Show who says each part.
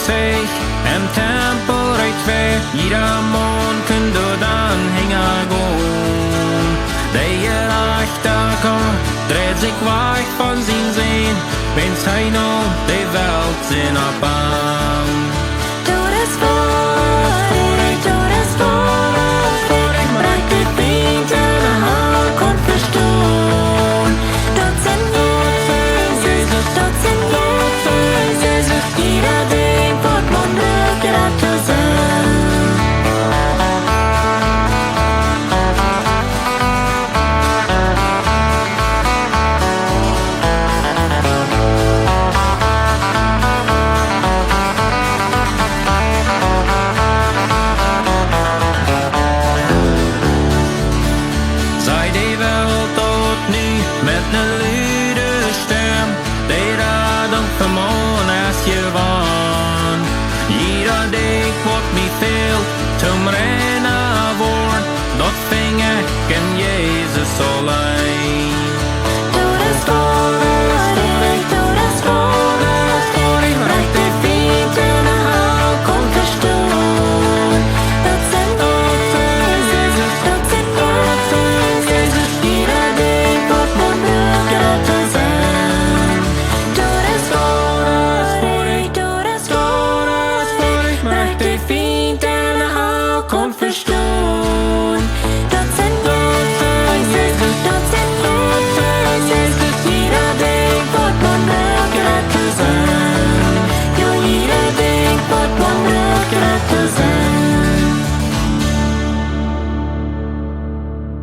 Speaker 1: zich en tempelrijk weer. Jeder Mond kun du dan hingen gaan. De achterkant dreht sich weg von zijn zin, wenn's hij nou de Welt in op aan.